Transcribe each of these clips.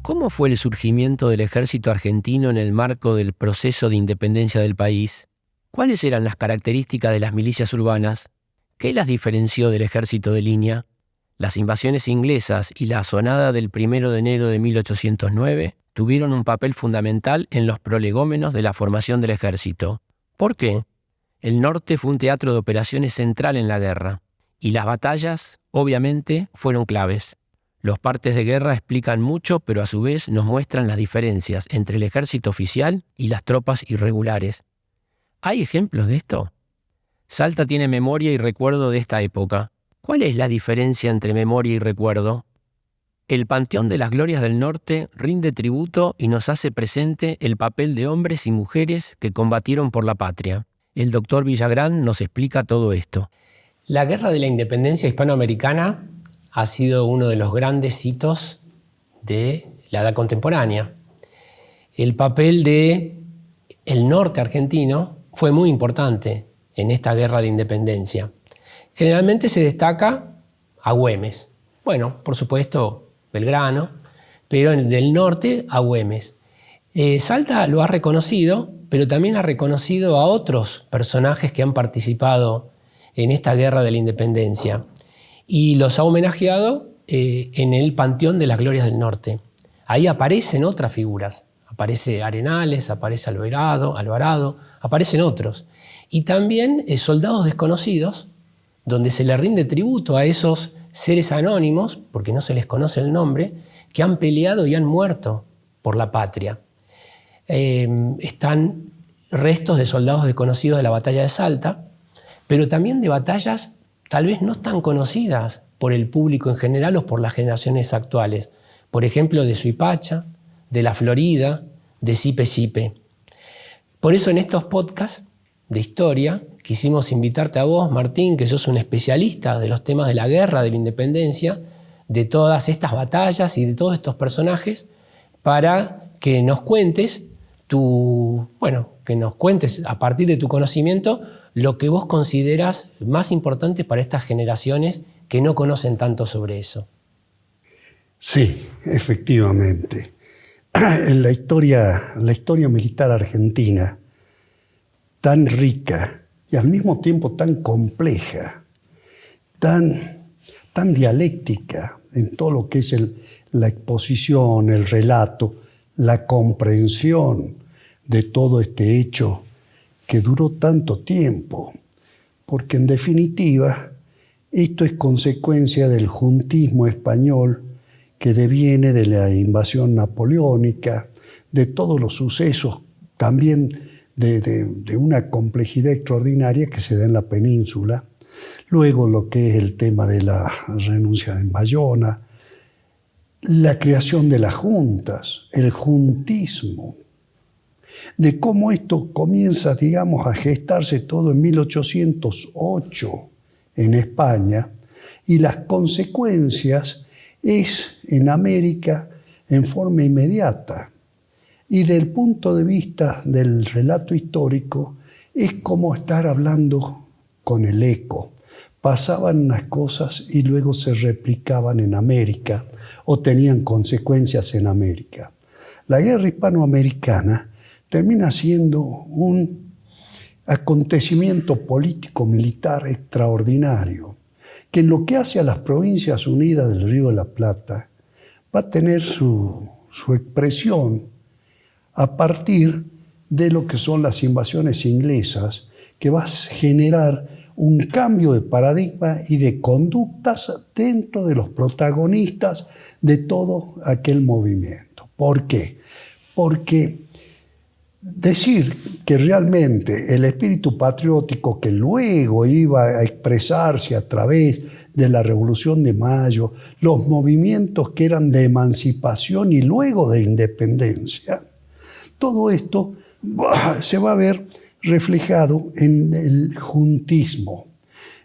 ¿Cómo fue el surgimiento del ejército argentino en el marco del proceso de independencia del país? ¿Cuáles eran las características de las milicias urbanas? ¿Qué las diferenció del ejército de línea? Las invasiones inglesas y la asonada del 1 de enero de 1809 tuvieron un papel fundamental en los prolegómenos de la formación del ejército. ¿Por qué? El norte fue un teatro de operaciones central en la guerra, y las batallas, obviamente, fueron claves. Los partes de guerra explican mucho, pero a su vez nos muestran las diferencias entre el ejército oficial y las tropas irregulares. ¿Hay ejemplos de esto? Salta tiene memoria y recuerdo de esta época. ¿Cuál es la diferencia entre memoria y recuerdo? El Panteón de las Glorias del Norte rinde tributo y nos hace presente el papel de hombres y mujeres que combatieron por la patria. El doctor Villagrán nos explica todo esto. La Guerra de la Independencia Hispanoamericana ha sido uno de los grandes hitos de la edad contemporánea. El papel del norte argentino fue muy importante en esta Guerra de la Independencia. Generalmente se destaca a Güemes. Bueno, por supuesto, Belgrano, pero del norte a Güemes. Salta lo ha reconocido, pero también ha reconocido a otros personajes que han participado en esta Guerra de la Independencia y los ha homenajeado en el Panteón de las Glorias del Norte. Ahí aparecen otras figuras. Aparece Arenales, aparece Alvarado, aparecen otros. Y también soldados desconocidos, donde se le rinde tributo a esos seres anónimos, porque no se les conoce el nombre, que han peleado y han muerto por la patria. Están restos de soldados desconocidos de la batalla de Salta, pero también de batallas tal vez no tan conocidas por el público en general o por las generaciones actuales. Por ejemplo, de Suipacha, de la Florida, de Sipe. Por eso en estos podcasts de historia quisimos invitarte a vos, Martín, que sos un especialista de los temas de la guerra, de la independencia, de todas estas batallas y de todos estos personajes, para que nos cuentes a partir de tu conocimiento lo que vos consideras más importante para estas generaciones que no conocen tanto sobre eso. Sí, efectivamente. En la historia militar argentina, tan rica y al mismo tiempo tan compleja, tan dialéctica en todo lo que es la exposición, el relato, la comprensión de todo este hecho que duró tanto tiempo, porque en definitiva esto es consecuencia del juntismo español que deviene de la invasión napoleónica, de todos los sucesos, también de una complejidad extraordinaria que se da en la península. Luego lo que es el tema de la renuncia de Bayona, la creación de las juntas, el juntismo, de cómo esto comienza, a gestarse todo en 1808 en España, y las consecuencias es en América en forma inmediata. Y del punto de vista del relato histórico, es como estar hablando con el eco. Pasaban unas cosas y luego se replicaban en América o tenían consecuencias en América. La guerra hispanoamericana termina siendo un acontecimiento político-militar extraordinario, que en lo que hace a las Provincias Unidas del Río de la Plata va a tener su expresión a partir de lo que son las invasiones inglesas, que va a generar un cambio de paradigma y de conductas dentro de los protagonistas de todo aquel movimiento. ¿Por qué? Porque decir que realmente el espíritu patriótico que luego iba a expresarse a través de la Revolución de Mayo, los movimientos que eran de emancipación y luego de independencia, todo esto se va a ver reflejado en el juntismo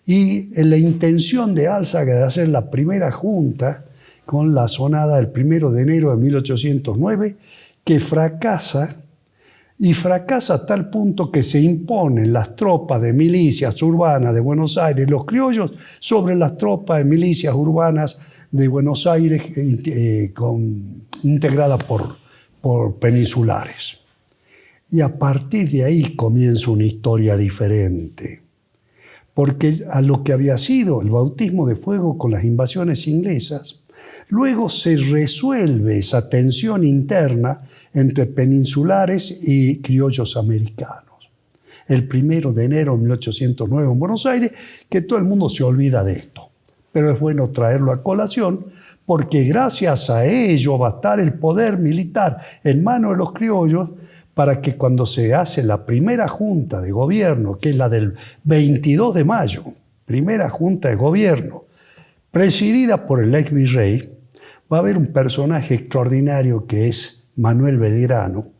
y en la intención de Álzaga de hacer la primera junta con la asonada del 1 de enero de 1809, que fracasa. Y fracasa a tal punto que se imponen las tropas de milicias urbanas de Buenos Aires, los criollos, sobre las tropas de milicias urbanas de Buenos Aires integrada por peninsulares. Y a partir de ahí comienza una historia diferente, porque a lo que había sido el bautismo de fuego con las invasiones inglesas, luego se resuelve esa tensión interna entre peninsulares y criollos americanos. El 1 de enero de 1809 en Buenos Aires, que todo el mundo se olvida de esto. Pero es bueno traerlo a colación, porque gracias a ello va a estar el poder militar en manos de los criollos, para que cuando se hace la primera junta de gobierno, que es la del 22 de mayo, primera junta de gobierno, presidida por el ex virrey, va a haber un personaje extraordinario que es Manuel Belgrano,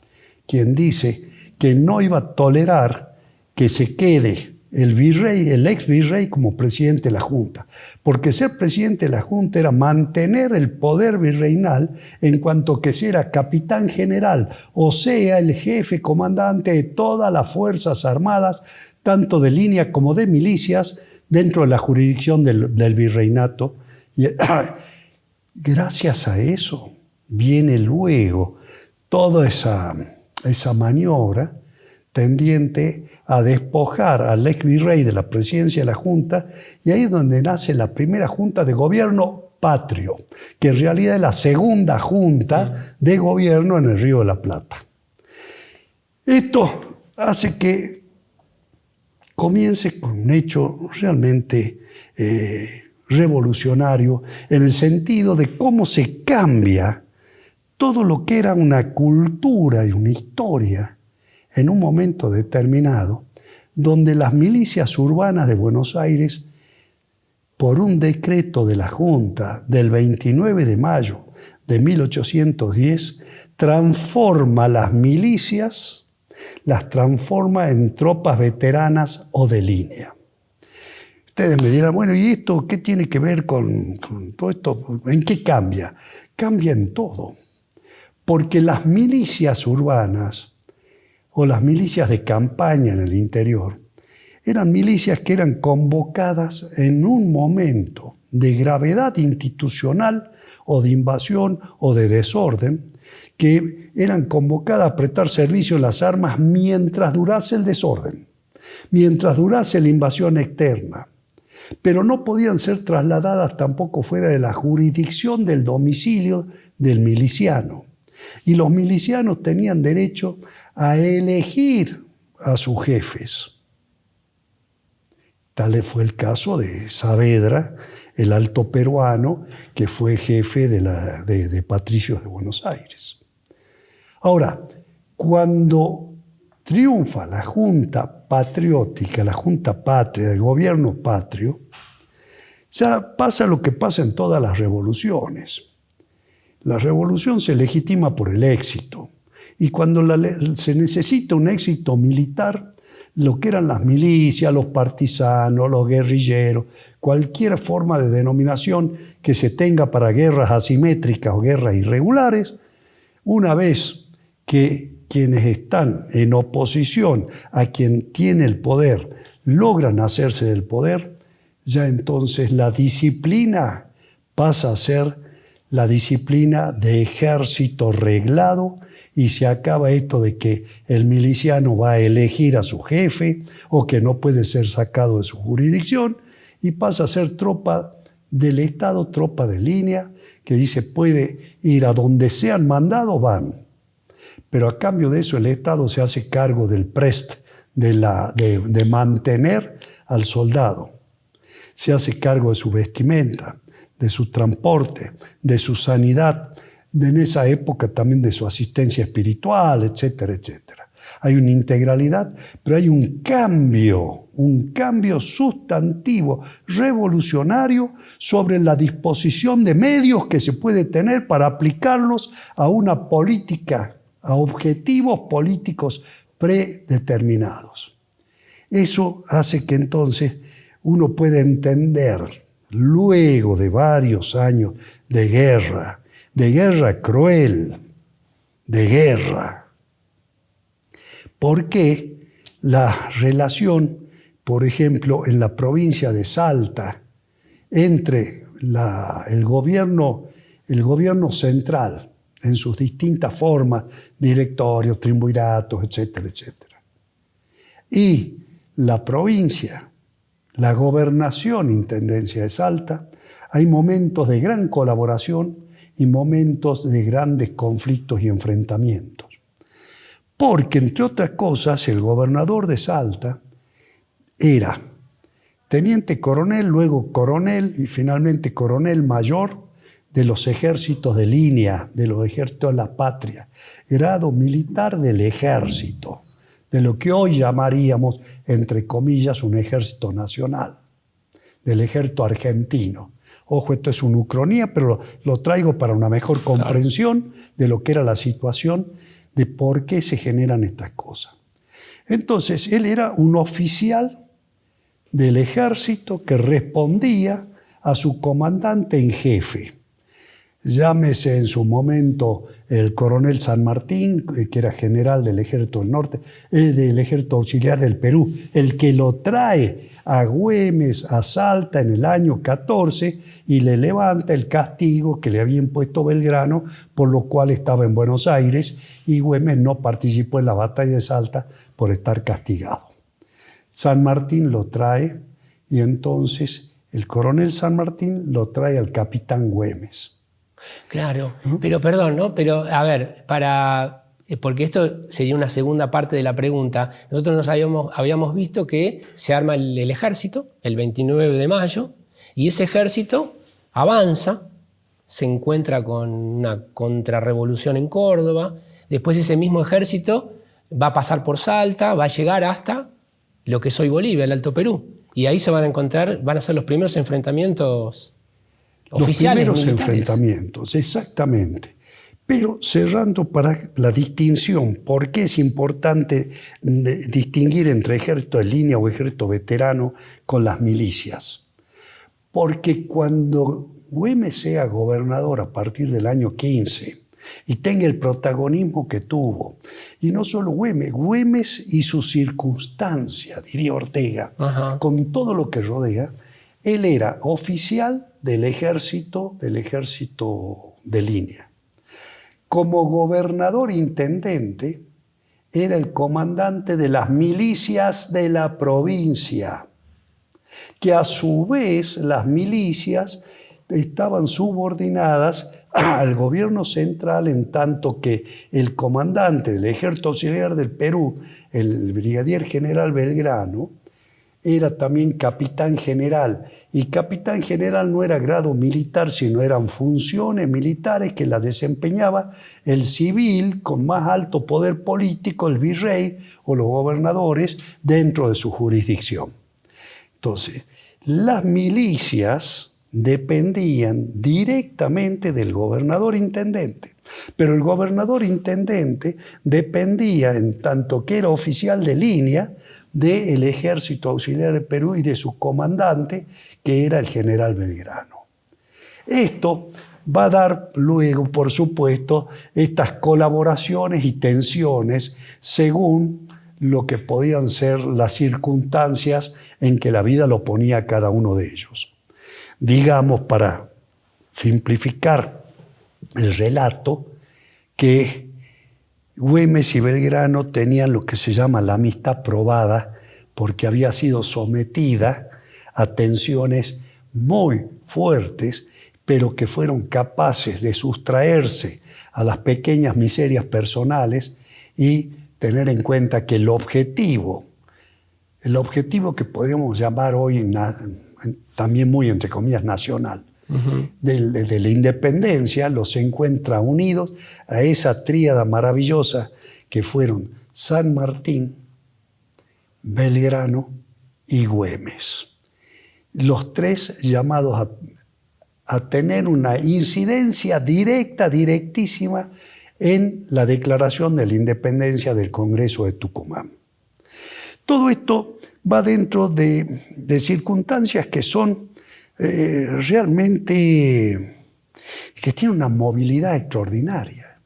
quien dice que no iba a tolerar que se quede el ex virrey como presidente de la Junta, porque ser presidente de la Junta era mantener el poder virreinal en cuanto que era capitán general, o sea, el jefe comandante de todas las fuerzas armadas, tanto de línea como de milicias, dentro de la jurisdicción del virreinato. Y gracias a eso viene luego toda esa maniobra tendiente a despojar al ex virrey de la presidencia de la Junta, y ahí es donde nace la primera Junta de Gobierno Patrio, que en realidad es la segunda Junta de Gobierno en el Río de la Plata. Esto hace que comience con un hecho realmente revolucionario, en el sentido de cómo se cambia todo lo que era una cultura y una historia en un momento determinado, donde las milicias urbanas de Buenos Aires, por un decreto de la Junta del 29 de mayo de 1810, transforma las milicias, las transforma en tropas veteranas o de línea. Ustedes me dirán, bueno, ¿y esto qué tiene que ver con todo esto? ¿En qué cambia? Cambia en todo, porque las milicias urbanas o las milicias de campaña en el interior, eran milicias que eran convocadas en un momento de gravedad institucional o de invasión o de desorden, que eran convocadas a prestar servicio en las armas mientras durase el desorden, mientras durase la invasión externa, pero no podían ser trasladadas tampoco fuera de la jurisdicción del domicilio del miliciano. Y los milicianos tenían derecho a elegir a sus jefes. Tal fue el caso de Saavedra, el alto peruano, que fue jefe de patricios de Buenos Aires. Ahora, cuando triunfa la Junta Patriótica, la Junta Patria, el gobierno patrio, ya pasa lo que pasa en todas las revoluciones. La revolución se legitima por el éxito. Y cuando se necesita un éxito militar, lo que eran las milicias, los partisanos, los guerrilleros, cualquier forma de denominación que se tenga para guerras asimétricas o guerras irregulares, una vez que quienes están en oposición a quien tiene el poder logran hacerse del poder, ya entonces la disciplina pasa a ser la disciplina de ejército reglado, y se acaba esto de que el miliciano va a elegir a su jefe o que no puede ser sacado de su jurisdicción, y pasa a ser tropa del Estado, tropa de línea, que dice puede ir a donde sean mandados, van. Pero a cambio de eso el Estado se hace cargo del prest, de mantener al soldado. Se hace cargo de su vestimenta, de su transporte, de su sanidad, en esa época también de su asistencia espiritual, etcétera, etcétera. Hay una integralidad, pero hay un cambio sustantivo, revolucionario, sobre la disposición de medios que se puede tener para aplicarlos a una política, a objetivos políticos predeterminados. Eso hace que entonces uno pueda entender, luego de varios años de guerra cruel, de guerra, por qué la relación, por ejemplo, en la provincia de Salta, entre el gobierno central en sus distintas formas, directorios, triunviratos, etcétera, etcétera. Y la provincia, la gobernación, Intendencia de Salta, hay momentos de gran colaboración y momentos de grandes conflictos y enfrentamientos. Porque, entre otras cosas, el gobernador de Salta era teniente coronel, luego coronel y finalmente coronel mayor de los ejércitos de línea, de los ejércitos de la patria, grado militar del ejército, de lo que hoy llamaríamos, entre comillas, un ejército nacional, del ejército argentino. Ojo, esto es una ucronía, pero lo traigo para una mejor comprensión de lo que era la situación, de por qué se generan estas cosas. Entonces, él era un oficial del ejército que respondía a su comandante en jefe. Llámese en su momento el coronel San Martín, que era general del Ejército del Norte, del Ejército Auxiliar del Perú, el que lo trae a Güemes, a Salta en el año 14 y le levanta el castigo que le había impuesto Belgrano, por lo cual estaba en Buenos Aires y Güemes no participó en la batalla de Salta por estar castigado. San Martín lo trae y entonces el coronel San Martín lo trae al capitán Güemes. Claro, pero perdón, ¿no? Pero a ver, porque esto sería una segunda parte de la pregunta. Nosotros habíamos visto que se arma el ejército el 29 de mayo y ese ejército avanza, se encuentra con una contrarrevolución en Córdoba, después ese mismo ejército va a pasar por Salta, va a llegar hasta lo que es hoy Bolivia, el Alto Perú, y ahí se van a encontrar, van a ser los primeros enfrentamientos oficiales, los primeros militares. enfrentamientos, exactamente. Pero cerrando para la distinción, ¿por qué es importante distinguir entre ejército de línea o ejército veterano con las milicias? Porque cuando Güemes sea gobernador a partir del año 15 y tenga el protagonismo que tuvo, y no solo Güemes y su circunstancia, diría Ortega, con todo lo que rodea, él era oficial del ejército de línea. Como gobernador intendente, era el comandante de las milicias de la provincia, que a su vez las milicias estaban subordinadas al gobierno central, en tanto que el comandante del Ejército Auxiliar del Perú, el brigadier general Belgrano, era también capitán general. Y capitán general no era grado militar, sino eran funciones militares que las desempeñaba el civil con más alto poder político, el virrey o los gobernadores, dentro de su jurisdicción. Entonces, las milicias dependían directamente del gobernador intendente. Pero el gobernador intendente dependía, en tanto que era oficial de línea, del Ejército Auxiliar del Perú y de su comandante, que era el general Belgrano. Esto va a dar luego, por supuesto, estas colaboraciones y tensiones según lo que podían ser las circunstancias en que la vida lo ponía a cada uno de ellos. Digamos, para simplificar el relato, que Güemes y Belgrano tenían lo que se llama la amistad probada, porque había sido sometida a tensiones muy fuertes, pero que fueron capaces de sustraerse a las pequeñas miserias personales y tener en cuenta que el objetivo que podríamos llamar hoy también muy entre comillas nacional, de la independencia, los encuentra unidos a esa tríada maravillosa que fueron San Martín, Belgrano y Güemes. Los tres llamados a tener una incidencia directa, directísima, en la declaración de la independencia del Congreso de Tucumán. Todo esto va dentro de circunstancias que son realmente, que tienen una movilidad extraordinaria.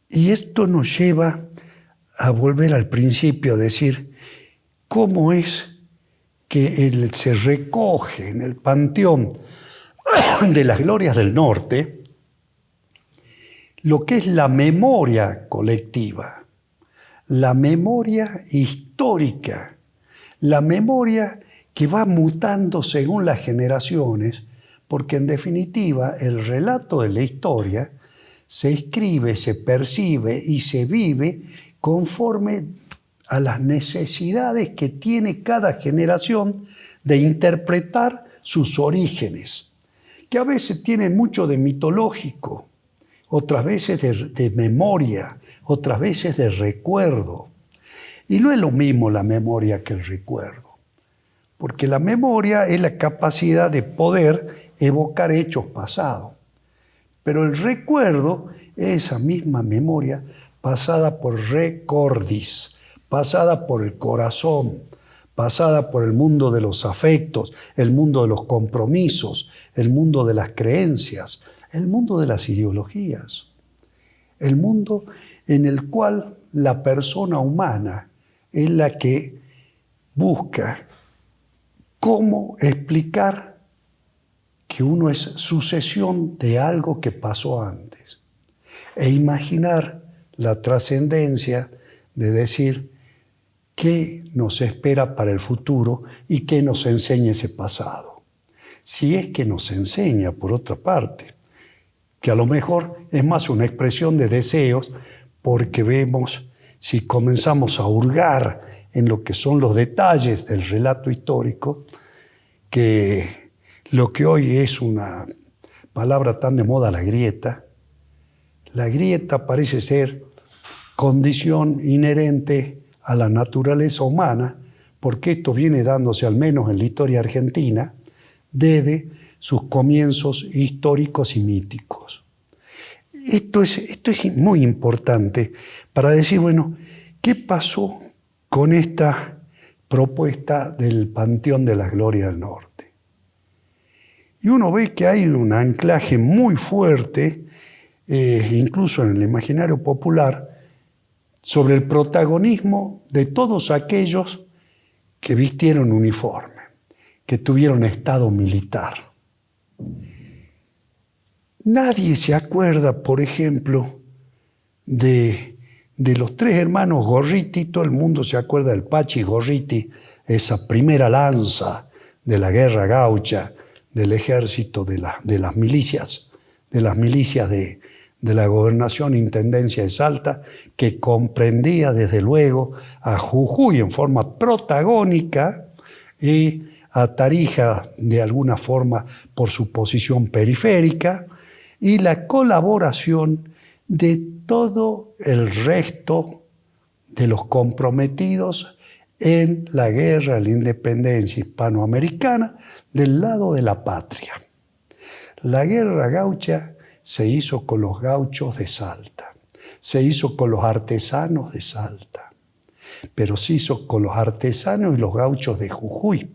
Y esto nos lleva a volver al principio, a decir, ¿cómo es que se recoge en el panteón de las glorias del norte lo que es la memoria colectiva, la memoria histórica, la memoria que va mutando según las generaciones, porque en definitiva el relato de la historia se escribe, se percibe y se vive conforme a las necesidades que tiene cada generación de interpretar sus orígenes, que a veces tienen mucho de mitológico, otras veces de memoria, otras veces de recuerdo. Y no es lo mismo la memoria que el recuerdo, porque la memoria es la capacidad de poder evocar hechos pasados. Pero el recuerdo es esa misma memoria pasada por recordis, pasada por el corazón, pasada por el mundo de los afectos, el mundo de los compromisos, el mundo de las creencias, el mundo de las ideologías, el mundo en el cual la persona humana es la que busca cómo explicar que uno es sucesión de algo que pasó antes e imaginar la trascendencia de decir qué nos espera para el futuro y qué nos enseña ese pasado. Si es que nos enseña, por otra parte, que a lo mejor es más una expresión de deseos, porque vemos, si comenzamos a hurgar en lo que son los detalles del relato histórico, que lo que hoy es una palabra tan de moda, la grieta parece ser condición inherente a la naturaleza humana, porque esto viene dándose, al menos en la historia argentina, desde sus comienzos históricos y míticos. Esto es muy importante para decir, bueno, ¿qué pasó con esta propuesta del Panteón de las Glorias del Norte? Y uno ve que hay un anclaje muy fuerte, incluso en el imaginario popular, sobre el protagonismo de todos aquellos que vistieron uniforme, que tuvieron estado militar. Nadie se acuerda, por ejemplo, de los tres hermanos Gorriti. Todo el mundo se acuerda del Pachi Gorriti, esa primera lanza de la guerra gaucha, del ejército, de las milicias de la gobernación e intendencia de Salta, que comprendía desde luego a Jujuy en forma protagónica y a Tarija de alguna forma por su posición periférica, y la colaboración de todo el resto de los comprometidos en la guerra de la independencia hispanoamericana del lado de la patria. La guerra gaucha se hizo con los gauchos de Salta, se hizo con los artesanos de Salta, pero se hizo con los artesanos y los gauchos de Jujuy,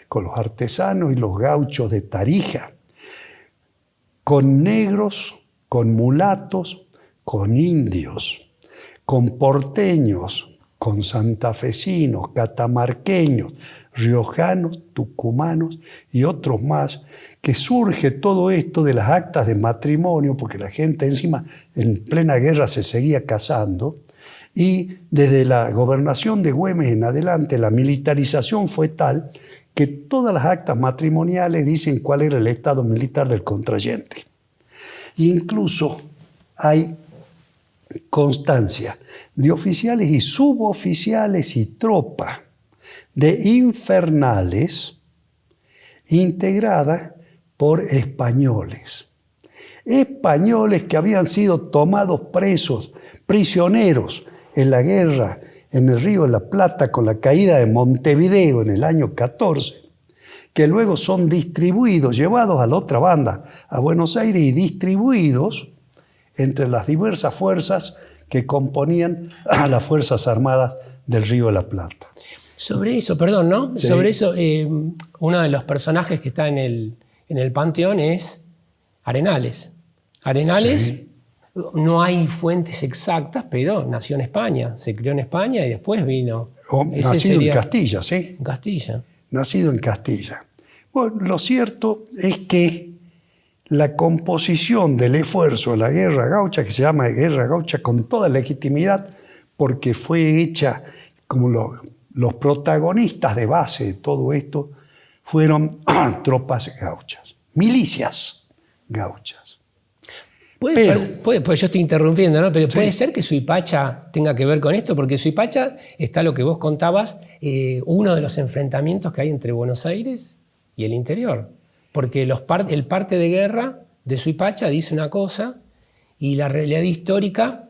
con los artesanos y los gauchos de Tarija, con negros, con mulatos, con indios, con porteños, con santafesinos, catamarqueños, riojanos, tucumanos y otros más, que surge todo esto de las actas de matrimonio, porque la gente encima en plena guerra se seguía casando, y desde la gobernación de Güemes en adelante la militarización fue tal que todas las actas matrimoniales dicen cuál era el estado militar del contrayente. E incluso hay constancia de oficiales y suboficiales y tropa de infernales integrada por españoles. Españoles que habían sido tomados presos, prisioneros en la guerra en el Río de la Plata con la caída de Montevideo en el año 14, que luego son distribuidos, llevados a la otra banda, a Buenos Aires, y distribuidos entre las diversas fuerzas que componían a las Fuerzas Armadas del Río de la Plata. Sobre eso, perdón, ¿no? Sí. Sobre eso, uno de los personajes que está en el Panteón es Arenales. Arenales, sí. No hay fuentes exactas, pero nació en España, se crió en España y después vino. Nacido en Castilla, sí. En Castilla. nacido en Castilla. Bueno, lo cierto es que la composición del esfuerzo de la guerra gaucha, que se llama guerra gaucha con toda legitimidad, porque fue hecha como los protagonistas de base de todo esto, fueron tropas gauchas, milicias gauchas. Pues yo estoy interrumpiendo, ¿no? Pero Sí. puede ser que Suipacha tenga que ver con esto, porque Suipacha está lo que vos contabas, uno de los enfrentamientos que hay entre Buenos Aires y el interior. Porque el parte de guerra de Suipacha dice una cosa y la realidad histórica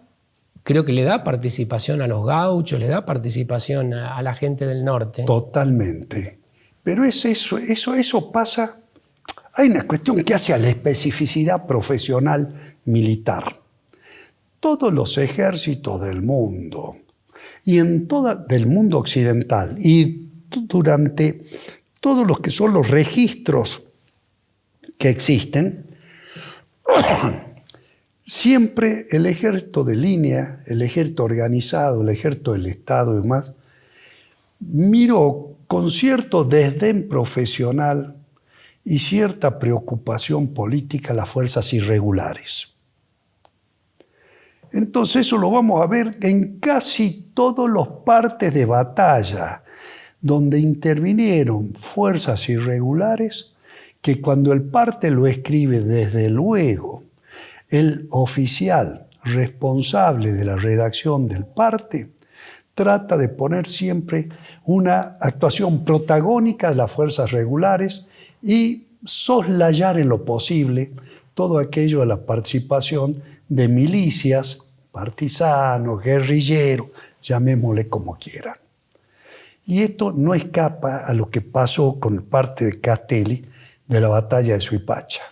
creo que le da participación a los gauchos, le da participación a la gente del norte. Totalmente. Pero eso pasa. Hay una cuestión que hace a la especificidad profesional militar. Todos los ejércitos del mundo, y del mundo occidental, y durante todos los que son los registros que existen, siempre el ejército de línea, el ejército organizado, el ejército del Estado y demás, miró con cierto desdén profesional y cierta preocupación política las fuerzas irregulares. Entonces eso lo vamos a ver en casi todas las partes de batalla donde intervinieron fuerzas irregulares, que cuando el parte lo escribe, desde luego el oficial responsable de la redacción del parte trata de poner siempre una actuación protagónica de las fuerzas regulares y soslayar en lo posible todo aquello de la participación de milicias, partisanos, guerrilleros, llamémosle como quieran. Y esto no escapa a lo que pasó con parte de Castelli de la batalla de Suipacha.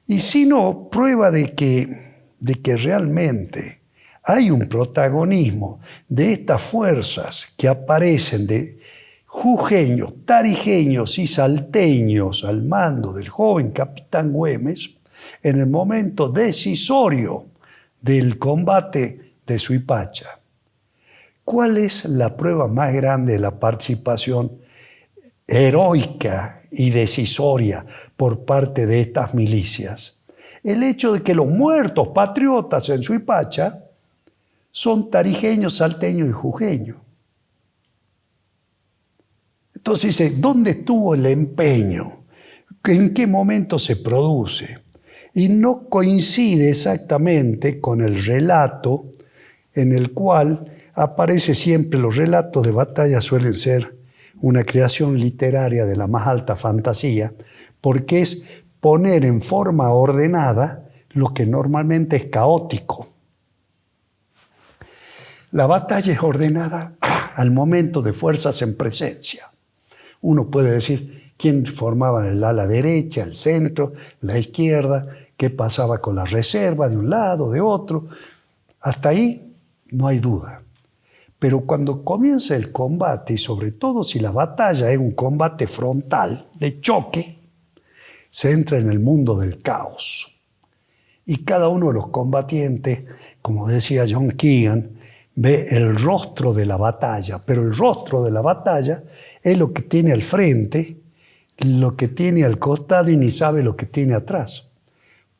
Y sino prueba de que realmente hay un protagonismo de estas fuerzas que aparecen de jujeños, tarijeños y salteños al mando del joven capitán Güemes en el momento decisorio del combate de Suipacha. ¿Cuál es la prueba más grande de la participación heroica y decisoria por parte de estas milicias? El hecho de que los muertos patriotas en Suipacha son tarijeños, salteños y jujeños. Entonces dice, ¿dónde estuvo el empeño? ¿En qué momento se produce? Y no coincide exactamente con el relato en el cual aparece siempre. Los relatos de batalla suelen ser una creación literaria de la más alta fantasía, porque es poner en forma ordenada lo que normalmente es caótico. La batalla es ordenada al momento de fuerzas en presencia. Uno puede decir quién formaba el ala derecha, el centro, la izquierda, qué pasaba con la reserva de un lado, de otro. Hasta ahí no hay duda. Pero cuando comienza el combate, y sobre todo si la batalla es un combate frontal, de choque, se entra en el mundo del caos. Y cada uno de los combatientes, como decía John Keegan, ve el rostro de la batalla, pero el rostro de la batalla es lo que tiene al frente, lo que tiene al costado y ni sabe lo que tiene atrás.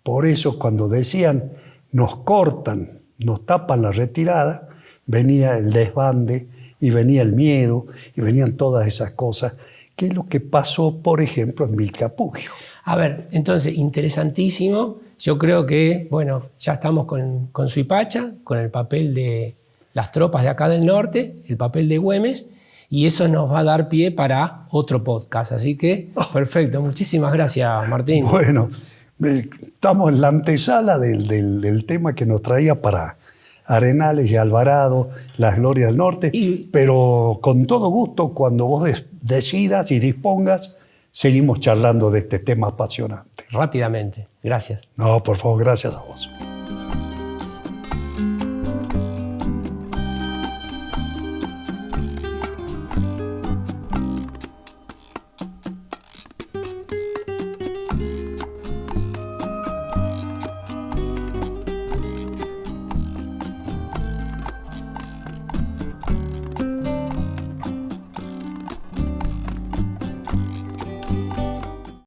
Por eso cuando decían nos cortan, nos tapan la retirada, venía el desbande y venía el miedo y venían todas esas cosas, que es lo que pasó, por ejemplo, en Vilcapugio. A ver, entonces, interesantísimo. Yo creo que, bueno, ya estamos con Suipacha, con el papel de las tropas de acá del norte, el papel de Güemes, y eso nos va a dar pie para otro podcast. Así que, perfecto. Muchísimas gracias, Martín. Bueno, estamos en la antesala del tema que nos traía para Arenales y Alvarado, las glorias del norte, pero con todo gusto, cuando vos decidas y dispongas, seguimos charlando de este tema apasionante. Rápidamente. Gracias. No, por favor, gracias a vos.